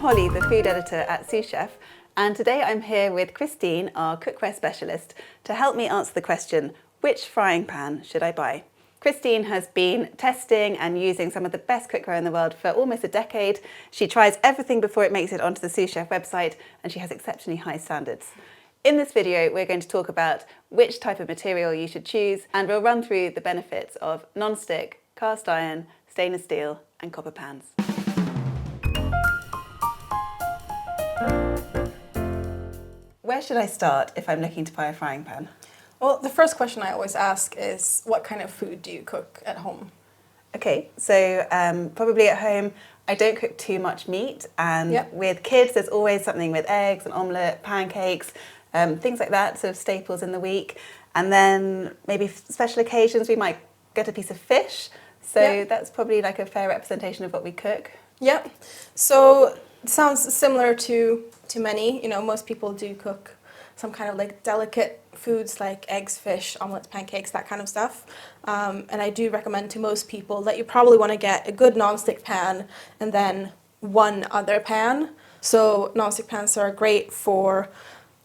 Holly, the food editor at Sous Chef, and today I'm here with Kristin, our cookware specialist, to help me answer the question, which frying pan should I buy? Kristin has been testing and using some of the best cookware in the world for almost a decade. She tries everything before it makes it onto the Sous Chef website, and she has exceptionally high standards. In this video, we're going to talk about which type of material you should choose, and we'll run through the benefits of non-stick, cast iron, stainless steel, and copper pans. Where should I start if I'm looking to buy a frying pan? Well, the first question I always ask is, what kind of food do you cook at home? Okay, so probably at home, I don't cook too much meat, and with kids, there's always something with eggs, an omelette, pancakes, things like that, sort of staples in the week. And then maybe special occasions, we might get a piece of fish. So that's probably like a fair representation of what we cook. Yeah, so it sounds similar to many. You know, most people do cook some kind of like delicate foods like eggs, fish, omelets, pancakes, that kind of stuff. And I do recommend to most people that you probably want to get a good non-stick pan and then one other pan. So non-stick pans are great for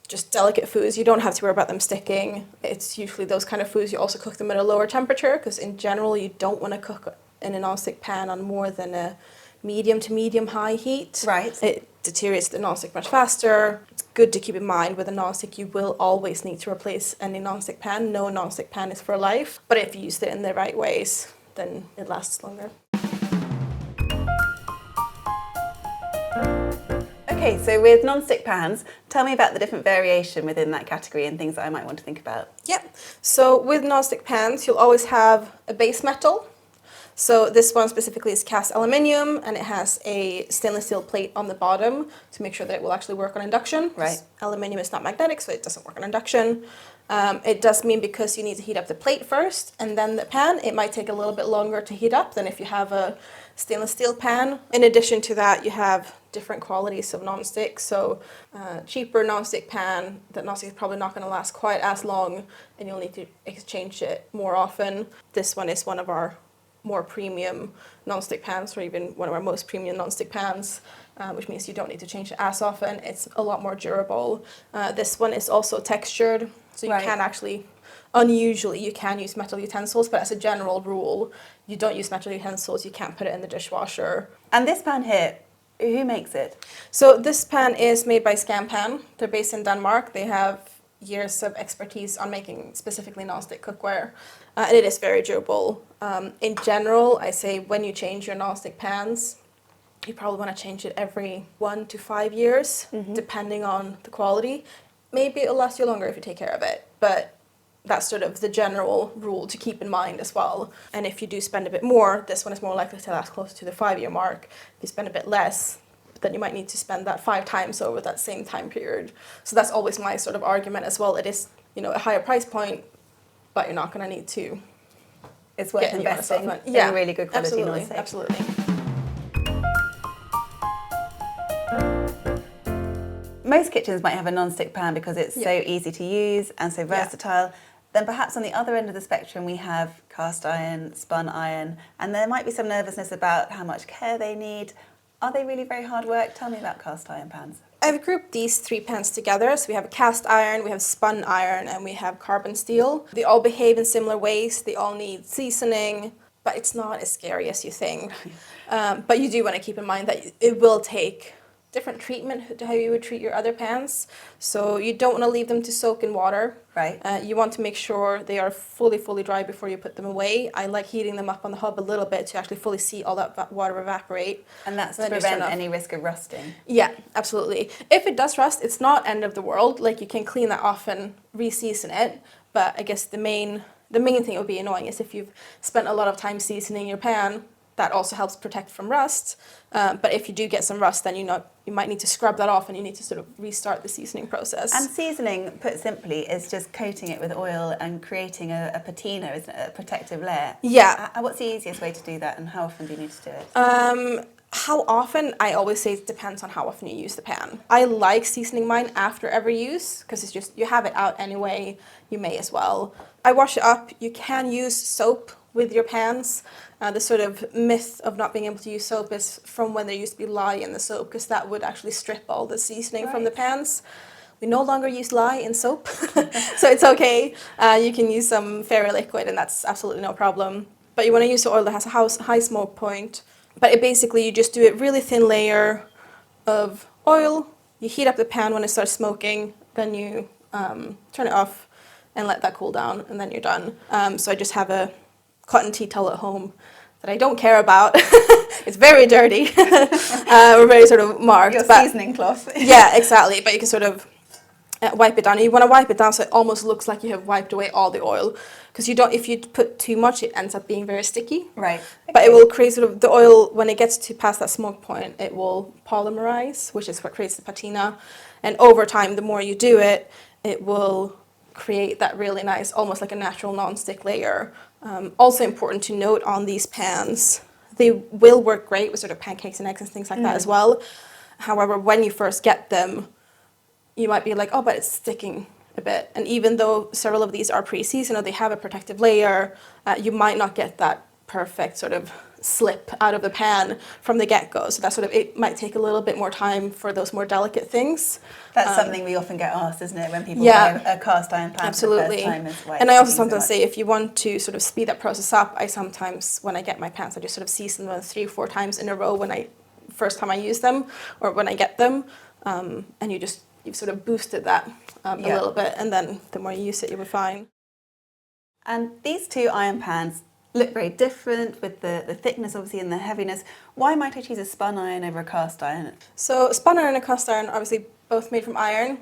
just delicate foods. You don't have to worry about them sticking. It's usually those kind of foods. You also cook them at a lower temperature because in general you don't want to cook in a non-stick pan on more than a medium to medium high heat. Right. It deteriorates the non-stick much faster. It's good to keep in mind with a non-stick you will always need to replace any non-stick pan. No non-stick pan is for life, but if you use it in the right ways, then it lasts longer. Okay, so with non-stick pans, tell me about the different variation within that category and things that I might want to think about. Yeah, so with non-stick pans, you'll always have a base metal. So this one specifically is cast aluminium, and it has a stainless steel plate on the bottom to make sure that it will actually work on induction. Right. Aluminium is not magnetic, so it doesn't work on induction. It does mean because you need to heat up the plate first and then the pan, it might take a little bit longer to heat up than if you have a stainless steel pan. In addition to that, you have different qualities of non-stick. So cheaper non-stick pan, that non-stick is probably not going to last quite as long, and you'll need to exchange it more often. This one is one of our more premium non-stick pans, or even one of our most premium non-stick pans, which means you don't need to change it as often. It's a lot more durable. This one is also textured, so you can actually, unusually, you can use metal utensils, but as a general rule, you don't use metal utensils, you can't put it in the dishwasher. And this pan here, who makes it? So this pan is made by Spun. They're based in Denmark. They have years of expertise on making specifically non-stick cookware, and it is very durable. In general, I say when you change your non-stick pans, you probably want to change it every 1 to 5 years, depending on the quality. Maybe it'll last you longer if you take care of it, but that's sort of the general rule to keep in mind as well. And if you do spend a bit more, this one is more likely to last closer to the 5-year mark. If you spend a bit less, then you might need to spend that 5 times over that same time period. So that's always my sort of argument as well. It is, you know, a higher price point, but you're not going to need to. It's worth investing in a really good quality non-stick. Absolutely. Most kitchens might have a non-stick pan because it's so easy to use and so versatile. Then perhaps on the other end of the spectrum we have cast iron, spun iron, and there might be some nervousness about how much care they need. Are they really very hard work? Tell me about cast iron pans. I've grouped these 3 pans together. So we have cast iron, we have spun iron, and we have carbon steel. They all behave in similar ways. They all need seasoning, but it's not as scary as you think. But you do want to keep in mind that it will take different treatment to how you would treat your other pans. So you don't want to leave them to soak in water. Right. You want to make sure they are fully dry before you put them away. I like heating them up on the hob a little bit to actually fully see all that water evaporate. And that's to prevent any risk of rusting. Yeah, absolutely. If it does rust, it's not end of the world. Like, you can clean that off and re-season it. But I guess the main thing that would be annoying is if you've spent a lot of time seasoning your pan. That also helps protect from rust. But if you do get some rust, then you might need to scrub that off and you need to sort of restart the seasoning process. And seasoning, put simply, is just coating it with oil and creating a patina, isn't it? A protective layer. Yeah. What's the easiest way to do that, and how often do you need to do it? How often? I always say it depends on how often you use the pan. I like seasoning mine after every use because it's just, you have it out anyway, you may as well. I wash it up. You can use soap with your pans. The sort of myth of not being able to use soap is from when there used to be lye in the soap, because that would actually strip all the seasoning from the pans. We no longer use lye in soap, so it's okay. You can use some fairy liquid and that's absolutely no problem. But you want to use the oil that has a high smoke point. But basically you just do a really thin layer of oil, you heat up the pan when it starts smoking, then you turn it off and let that cool down, and then you're done. So I just have a cotton tea towel at home that I don't care about. It's very dirty. We're very sort of marked. Your seasoning cloth. Yeah, exactly. But you can sort of wipe it down. You want to wipe it down so it almost looks like you have wiped away all the oil, because you don't. If you put too much, it ends up being very sticky. Right. Okay. But it will create sort of the oil when it gets to past that smoke point. It will polymerize, which is what creates the patina. And over time, the more you do it, it will create that really nice, almost like a natural non-stick layer. Also important to note on these pans, they will work great with sort of pancakes and eggs and things like that as well. However, when you first get them, you might be like, oh, but it's sticking a bit. And even though several of these are pre-seasoned, they have a protective layer, you might not get that perfect sort of slip out of the pan from the get-go. So that's sort of, it might take a little bit more time for those more delicate things. That's something we often get asked, isn't it, when people buy a cast iron pan absolutely. for the first time. And I also sometimes say, if you want to sort of speed that process up, I sometimes, when I get my pans, I just sort of season them 3 or 4 times in a row first time I use them, or when I get them, and you've sort of boosted that a little bit, and then the more you use it, you'll be fine. And these 2 iron pans look very different, with the thickness obviously and the heaviness. Why might I choose a spun iron over a cast iron? So spun iron and cast iron, obviously both made from iron.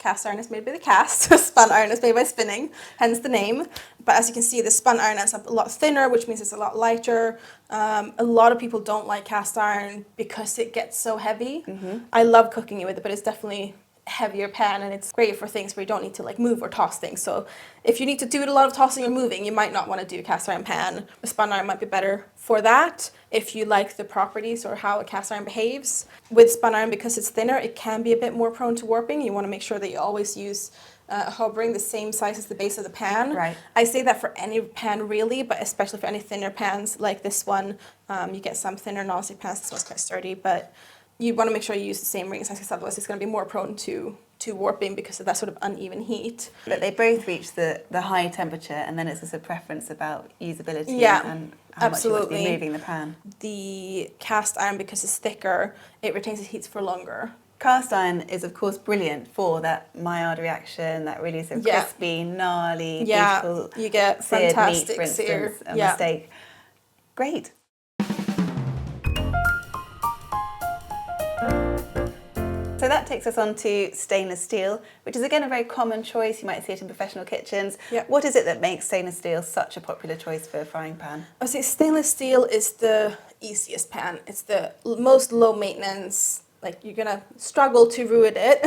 Cast iron is made by the cast, spun iron is made by spinning, hence the name. But as you can see, the spun iron ends up a lot thinner, which means it's a lot lighter. A lot of people don't like cast iron because it gets so heavy. I love cooking it with it, but it's definitely heavier pan, and it's great for things where you don't need to like move or toss things. So if you need to do a lot of tossing or moving, you might not want to do a cast iron pan. A spun iron might be better for that if you like the properties or how a cast iron behaves. With spun iron, because it's thinner, it can be a bit more prone to warping. You want to make sure that you always use a hob ring the same size as the base of the pan. Right. I say that for any pan really, but especially for any thinner pans like this one. You get some thinner non-stick pans. This one's quite sturdy, but you want to make sure you use the same ring size, because otherwise it's going to be more prone to warping because of that sort of uneven heat. But they both reach the high temperature, and then it's just a preference about usability and how much you want to be moving the pan. The cast iron, because it's thicker, it retains its heat for longer. Cast iron is of course brilliant for that Maillard reaction, that really sort of crispy, gnarly, beautiful, you get fantastic meat, for sear. instance, on the steak. Great. So that takes us on to stainless steel, which is again a very common choice. You might see it in professional kitchens. Yep. What is it that makes stainless steel such a popular choice for a frying pan? I would say stainless steel is the easiest pan. It's the most low maintenance. Like, you're gonna struggle to ruin it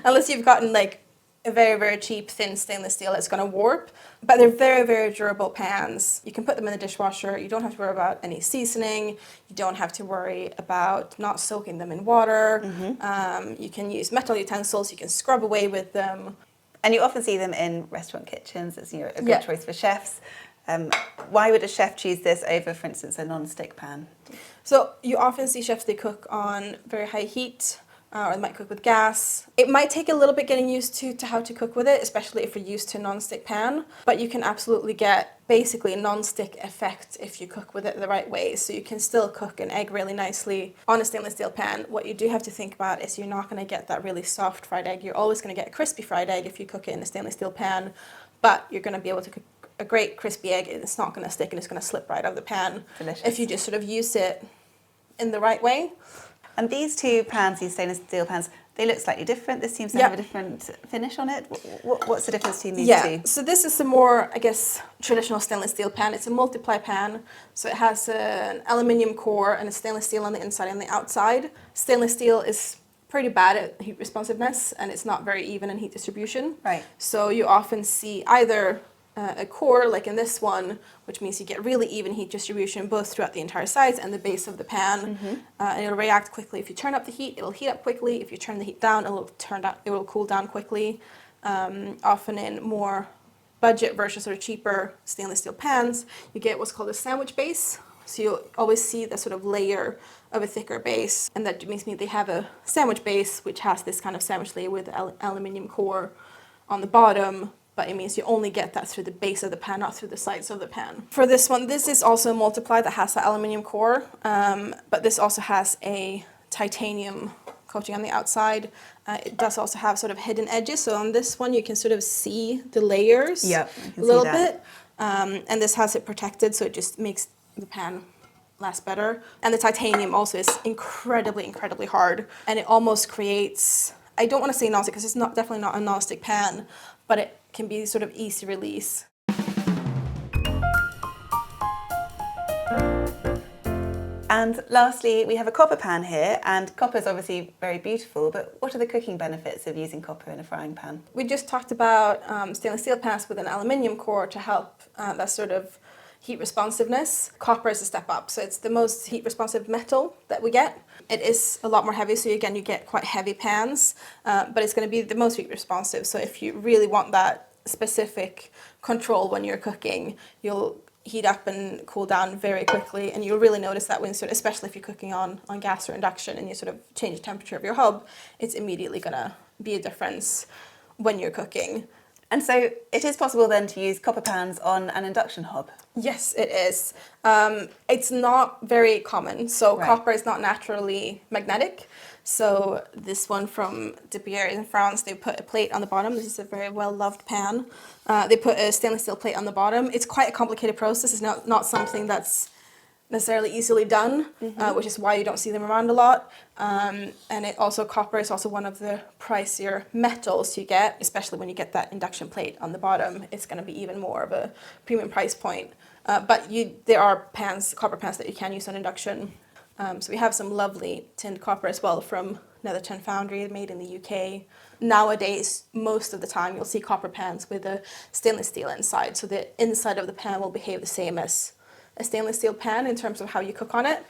unless you've gotten like a very, very cheap thin stainless steel that's gonna warp. But they're very, very durable pans. You can put them in the dishwasher. You don't have to worry about any seasoning. You don't have to worry about not soaking them in water. You can use metal utensils. You can scrub away with them. And you often see them in restaurant kitchens. It's a good choice for chefs. Why would a chef choose this over, for instance, a non-stick pan? So you often see chefs, they cook on very high heat, or they might cook with gas. It might take a little bit getting used to how to cook with it, especially if you're used to a non-stick pan. But you can absolutely get basically a non-stick effect if you cook with it the right way. So you can still cook an egg really nicely on a stainless steel pan. What you do have to think about is you're not going to get that really soft fried egg. You're always going to get a crispy fried egg if you cook it in a stainless steel pan. But you're going to be able to cook a great crispy egg. It's not going to stick and it's going to slip right out of the pan. Delicious. If you just sort of use it in the right way. And these 2 pans, these stainless steel pans, they look slightly different. This seems to have a different finish on it. What's the difference between these 2? So this is a more, I guess, traditional stainless steel pan. It's a multiply pan. So it has an aluminium core and a stainless steel on the inside and the outside. Stainless steel is pretty bad at heat responsiveness, and it's not very even in heat distribution. Right. So you often see either a core, like in this one, which means you get really even heat distribution both throughout the entire sides and the base of the pan. And it'll react quickly. If you turn up the heat, it'll heat up quickly. If you turn the heat down, it will cool down quickly. Often in more budget versus sort of cheaper stainless steel pans, you get what's called a sandwich base. So you'll always see the sort of layer of a thicker base, and that means they have a sandwich base which has this kind of sandwich layer with aluminium core on the bottom, but it means you only get that through the base of the pan, not through the sides of the pan. For this one, this is also a multiply that has the aluminium core, but this also has a titanium coating on the outside. It does also have sort of hidden edges, so on this one you can sort of see the layers a little bit, and this has it protected, so it just makes the pan last better. And the titanium also is incredibly hard, and it almost creates, I don't want to say non-stick because it's not definitely not a non-stick pan, but it can be sort of easy release. And lastly, we have a copper pan here, and copper is obviously very beautiful, but what are the cooking benefits of using copper in a frying pan? We just talked about stainless steel pans with an aluminium core to help that sort of heat responsiveness. Copper is a step up, so it's the most heat responsive metal that we get. It is a lot more heavy, so again you get quite heavy pans, but it's going to be the most heat responsive. So if you really want that specific control when you're cooking, you'll heat up and cool down very quickly, and you'll really notice that when especially if you're cooking on gas or induction and you sort of change the temperature of your hob, it's immediately going to be a difference when you're cooking. And so it is possible then to use copper pans on an induction hob? Yes, it is. It's not very common. So copper is not naturally magnetic. So this one from De Pierre in France, they put a plate on the bottom. This is a very well-loved pan. They put a stainless steel plate on the bottom. It's quite a complicated process. It's not something that's necessarily easily done, which is why you don't see them around a lot. And copper is also one of the pricier metals you get, especially when you get that induction plate on the bottom. It's going to be even more of a premium price point. But there are copper pans that you can use on induction. So we have some lovely tinned copper as well from Netherton Foundry, made in the UK. Nowadays, most of the time, you'll see copper pans with a stainless steel inside. So the inside of the pan will behave the same as a stainless steel pan in terms of how you cook on it.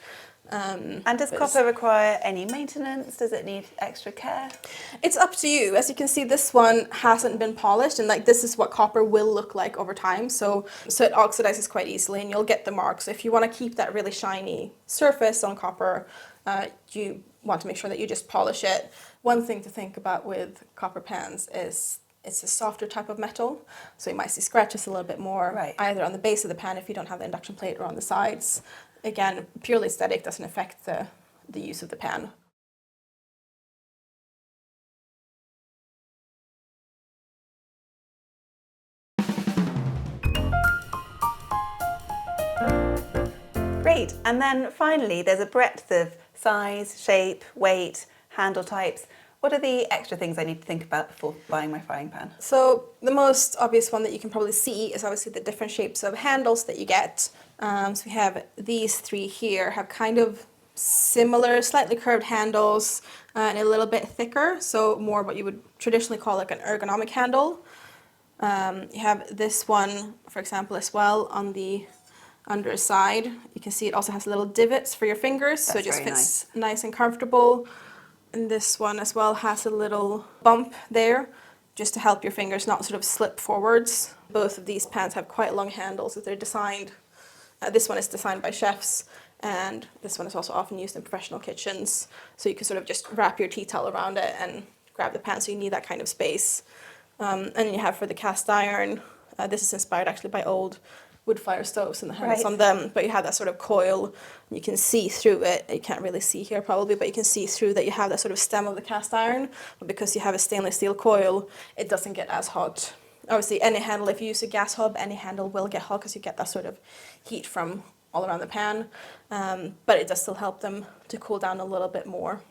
And does copper require any maintenance? Does it need extra care? It's up to you. As you can see, this one hasn't been polished, and this is what copper will look like over time. So it oxidizes quite easily, and you'll get the marks. So if you want to keep that really shiny surface on copper, you want to make sure that you just polish it. One thing to think about with copper pans is it's a softer type of metal, so you might see scratches a little bit more, either on the base of the pan if you don't have the induction plate or on the sides. Again, purely aesthetic, doesn't affect the use of the pan. Great. And then finally, there's a breadth of size, shape, weight, handle types. What are the extra things I need to think about before buying my frying pan? So the most obvious one that you can probably see is obviously the different shapes of handles that you get. So we have these three here, have kind of similar, slightly curved handles and a little bit thicker. So more what you would traditionally call like an ergonomic handle. You have this one, for example, as well on the underside. You can see it also has little divots for your fingers. That's so it just very fits nice and comfortable. And this one as well has a little bump there, just to help your fingers not sort of slip forwards. Both of these pans have quite long handles that they're designed. This one is designed by chefs, and this one is also often used in professional kitchens. So you can sort of just wrap your tea towel around it and grab the pan, so you need that kind of space. And then you have for the cast iron, this is inspired actually by old wood fire stoves and the handles on them, but you have that sort of coil, and you can see through it. You can't really see here probably, but you can see through that you have that sort of stem of the cast iron, but because you have a stainless steel coil, it doesn't get as hot. Obviously, any handle, if you use a gas hob, any handle will get hot because you get that sort of heat from all around the pan, but it does still help them to cool down a little bit more.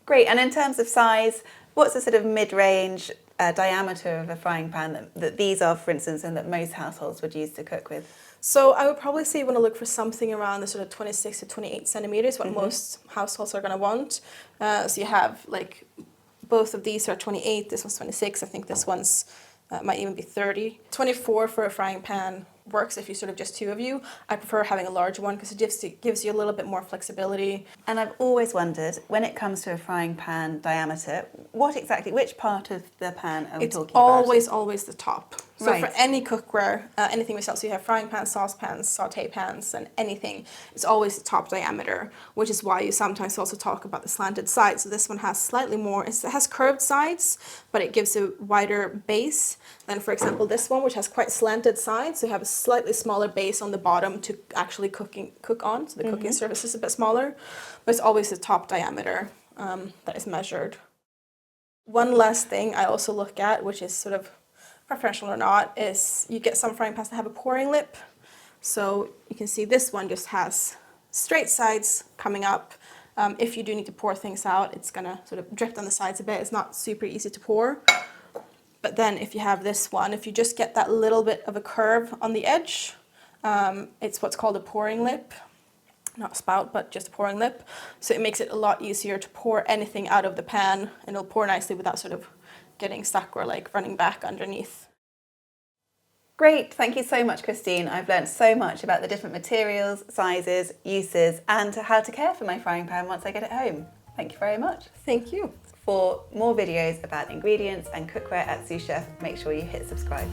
Great. And in terms of size, what's the sort of mid-range diameter of a frying pan that these are, for instance, and that most households would use to cook with? So I would probably say you want to look for something around the sort of 26 to 28 centimeters, what most households are going to want. So you have both of these are 28, this one's 26, I think this one's might even be 30. 24 for a frying pan works if you sort of just two of you. I prefer having a larger one because it gives you a little bit more flexibility. And I've always wondered, when it comes to a frying pan diameter, which part of the pan are we talking about? It's always the top. So Right. for any cookware, anything we sell, so you have frying pans, saucepans, saute pans, and anything, it's always the top diameter, which is why you sometimes also talk about the slanted sides. So this one has slightly more, it has curved sides, but it gives a wider base than, for example, this one, which has quite slanted sides. So you have a slightly smaller base on the bottom to actually cook on. So the cooking surface is a bit smaller, but it's always the top diameter that is measured. One last thing I also look at, which is sort of professional or not, is you get some frying pans that have a pouring lip. So you can see this one just has straight sides coming up. If you do need to pour things out, it's gonna sort of drip down the sides a bit. It's not super easy to pour. But then if you have this one, if you just get that little bit of a curve on the edge, it's what's called a pouring lip. Not a spout, but just a pouring lip. So it makes it a lot easier to pour anything out of the pan, and it'll pour nicely without sort of getting stuck or like running back underneath. Great, thank you so much, Kristin. I've learned so much about the different materials, sizes, uses, and how to care for my frying pan once I get it home. Thank you very much. Thank you. For more videos about ingredients and cookware at Sous Chef, make sure you hit subscribe.